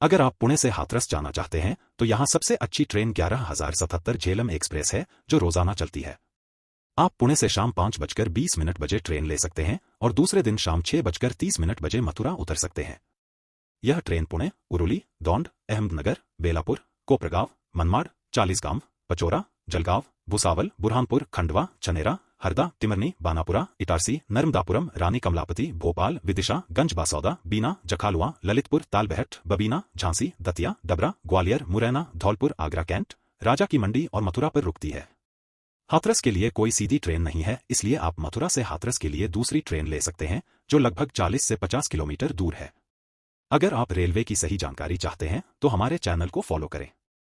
अगर आप पुणे से हाथरस जाना चाहते हैं तो यहाँ सबसे अच्छी ट्रेन 11,077 झेलम एक्सप्रेस है जो रोजाना चलती है। आप पुणे से शाम 5:20 बजे ट्रेन ले सकते हैं और दूसरे दिन शाम 6:30 बजे मथुरा उतर सकते हैं। यह ट्रेन पुणे, उरुली, दौंड, अहमदनगर, बेलापुर, कोपरगांव, मनमाड, चालीसगांव, पचोरा, जलगांव, भुसावल, बुरहानपुर, खंडवा, छनेरा, हरदा, तिमरनी, बानापुरा, इटारसी, नर्मदापुरम, रानी कमलापति, भोपाल, विदिशा, गंजबासौदा, बीना, जखालुआ, ललितपुर, तालबेहट, बबीना, झांसी, दतिया, डबरा, ग्वालियर, मुरैना, धौलपुर, आगरा कैंट, राजा की मंडी और मथुरा पर रुकती है। हाथरस के लिए कोई सीधी ट्रेन नहीं है, इसलिए आप मथुरा से हाथरस के लिए दूसरी ट्रेन ले सकते हैं जो लगभग 40 से 50 किलोमीटर दूर है। अगर आप रेलवे की सही जानकारी चाहते हैं तो हमारे चैनल को फॉलो करें।